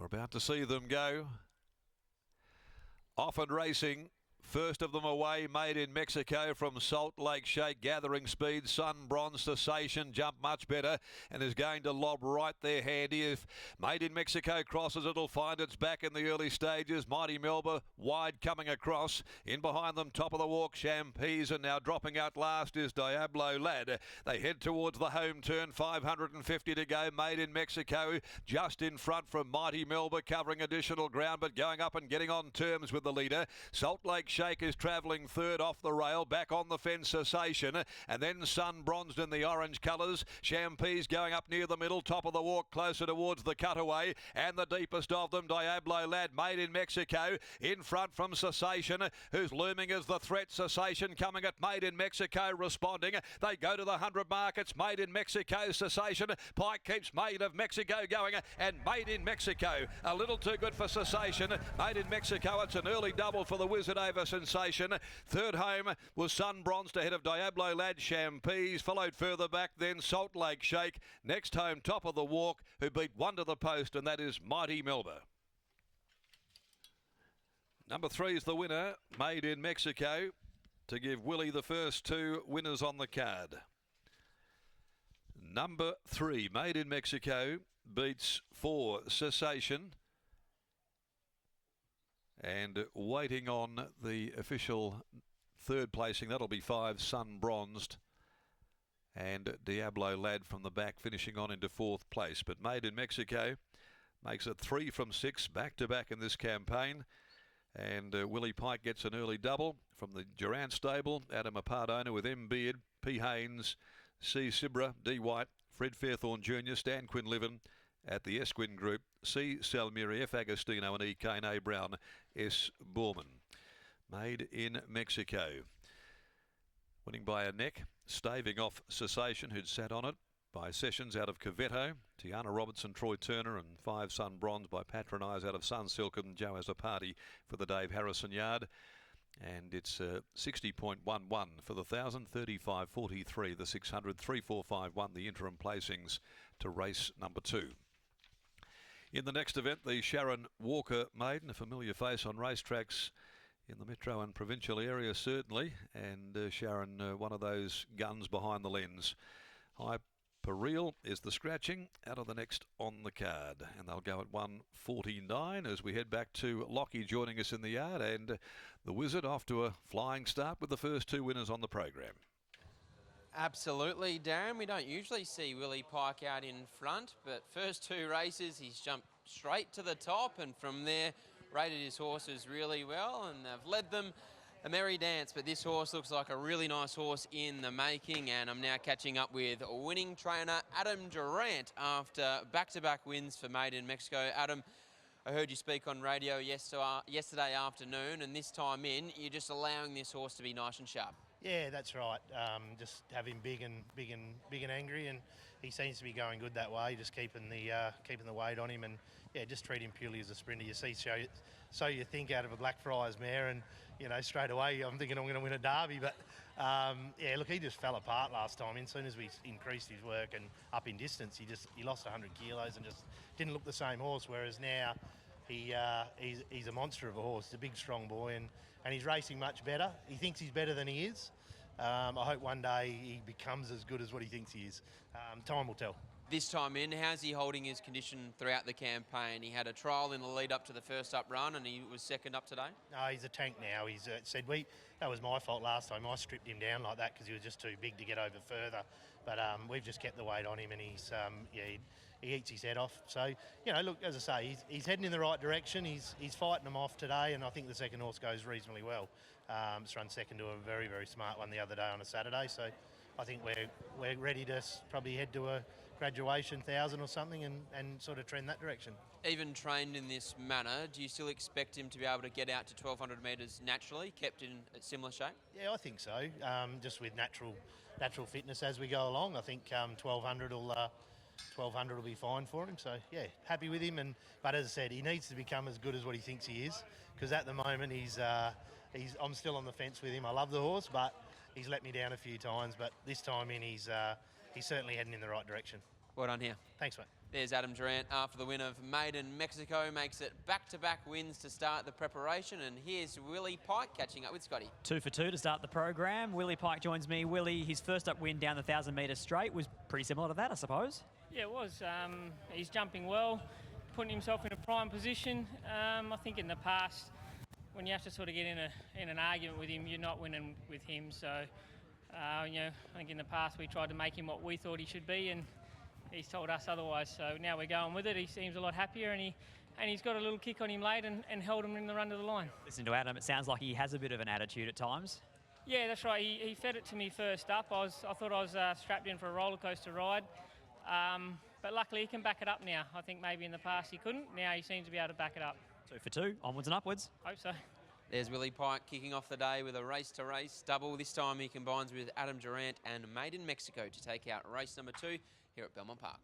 We're about to see them go. Off and racing. First of them away, made in Mexico from Salt Lake Shake, gathering speed. Sun Bronze Cessation jumped much better and is going to lob right there handy. If Made in Mexico crosses, it'll find its back in the early stages. Mighty Melba wide coming across. In behind them, top of the walk, Champese, and now dropping out last is Diablo Lad. They head towards the home turn, 550 to go. Made in Mexico just in front from Mighty Melba, covering additional ground but going up and getting on terms with the leader. Salt Lake Shake is travelling third off the rail, back on the fence Cessation, and then Sun Bronzed in the orange colours. Champese going up near the middle, top of the walk closer towards the cutaway, and the deepest of them, Diablo Lad, Made in Mexico, in front from Cessation, who's looming as the threat. Cessation coming at Made in Mexico, responding. They go to the 100 mark. It's Made in Mexico, Cessation. Pike keeps Made of Mexico going, and Made in Mexico a little too good for Cessation. Made in Mexico, it's an early double for the Wizard over Sensation. Third home was Sun Bronzed ahead of Diablo Lad. Champese followed further back, then Salt Lake Shake. Next home, top of the walk, who beat one to the post, and that is Mighty Melba. Number 3 is the winner, Made in Mexico, to give Willie the first two winners on the card. Number 3, Made in Mexico, beats 4 Cessation. And waiting on the official third placing, that'll be 5 Sun Bronzed. And Diablo Lad from the back finishing on into 4th place. But Made in Mexico makes it 3 from 6 back-to-back in this campaign. And Willie Pike gets an early double from the Durant stable. Adam Apardona with M. Beard, P. Haynes, C. Sibra, D. White, Fred Fairthorne Jr., Stan Quinlivan at the Esquin Group, C. Salmiri, F. Agostino and E. Kane, A. Brown, S. Borman. Made in Mexico. Winning by a neck, staving off Cessation, who'd sat on it, by Sessions out of Covetto, Tiana Robertson, Troy Turner, and 5 Sun Bronze by Patronise out of Sunsilk, and Joe has a party for the Dave Harrison yard. And it's 60.11 for the 1,000, 35.43, the 600, 3.451, the interim placings to race number 2. In the next event, the Sharon Walker Maiden, a familiar face on racetracks in the metro and provincial area, certainly. And Sharon, one of those guns behind the lens. Hyperreal is the scratching out of the next on the card. And they'll go at 1:49 as we head back to Lockie joining us in the yard. And the Wizard off to a flying start with the first two winners on the program. Absolutely, Darren. We don't usually see Willie Pike out in front, but first 2 races he's jumped straight to the top, and from there rated his horses really well, and they've led them a merry dance. But this horse looks like a really nice horse in the making, and I'm now catching up with winning trainer Adam Durant after back-to-back wins for Made in Mexico. Adam, I heard you speak on radio yesterday afternoon, and this time in, you're just allowing this horse to be nice and sharp. Yeah, that's right. Just have him big and angry, and he seems to be going good that way. Just keeping the weight on him, and yeah, just treat him purely as a sprinter. You see, so you think out of a Blackfriars mare, and you know straight away I'm thinking I'm going to win a derby. But yeah, look, he just fell apart last time. As soon as we increased his work and up in distance, he lost 100 kilos and just didn't look the same horse. Whereas now, he's a monster of a horse. He's a big, strong boy, and he's racing much better. He thinks he's better than he is. I hope one day he becomes as good as what he thinks he is. Time will tell. This time in, how's he holding his condition throughout the campaign? He had a trial in the lead up to the first up run, and he was second up today. No, he's a tank now. He's said that was my fault last time. I stripped him down like that because he was just too big to get over further. But we've just kept the weight on him, and he's he eats his head off. So, you know, look, as I say, he's heading in the right direction. He's fighting them off today, and I think the second horse goes reasonably well. It's run second to a very, very smart one the other day on a Saturday. So I think we're ready to probably head to a graduation 1,000 or something and sort of trend that direction. Even trained in this manner, do you still expect him to be able to get out to 1,200 metres naturally, kept in a similar shape? Yeah, I think so. Just with natural fitness as we go along, I think 1,200 will be fine for him. So yeah, happy with him. But as I said, he needs to become as good as what he thinks he is, because at the moment I'm still on the fence with him. I love the horse, but he's let me down a few times. But this time in, he's certainly heading in the right direction. Well done here. Thanks, mate. There's Adam Durant after the win of Maiden Mexico, makes it back-to-back wins to start the preparation. And here's Willie Pike catching up with Scotty. 2 for 2 to start the program. Willie Pike joins me. Willie, his first up win down the 1,000-metre straight was pretty similar to that, I suppose. Yeah, it was. He's jumping well, putting himself in a prime position. I think in the past, when you have to sort of get in an argument with him, you're not winning with him. So, you know, I think in the past we tried to make him what we thought he should be, and he's told us otherwise. So now we're going with it. He seems a lot happier, and he's got a little kick on him late and held him in the run to the line. Listen to Adam, it sounds like he has a bit of an attitude at times. Yeah, that's right. He fed it to me first up. I thought I was strapped in for a roller coaster ride. But luckily he can back it up now. I think maybe in the past he couldn't. Now he seems to be able to back it up. 2 for 2, onwards and upwards. Hope so. There's Willie Pike kicking off the day with a race-to-race double. This time he combines with Adam Durant and Maiden Mexico to take out race number 2 here at Belmont Park.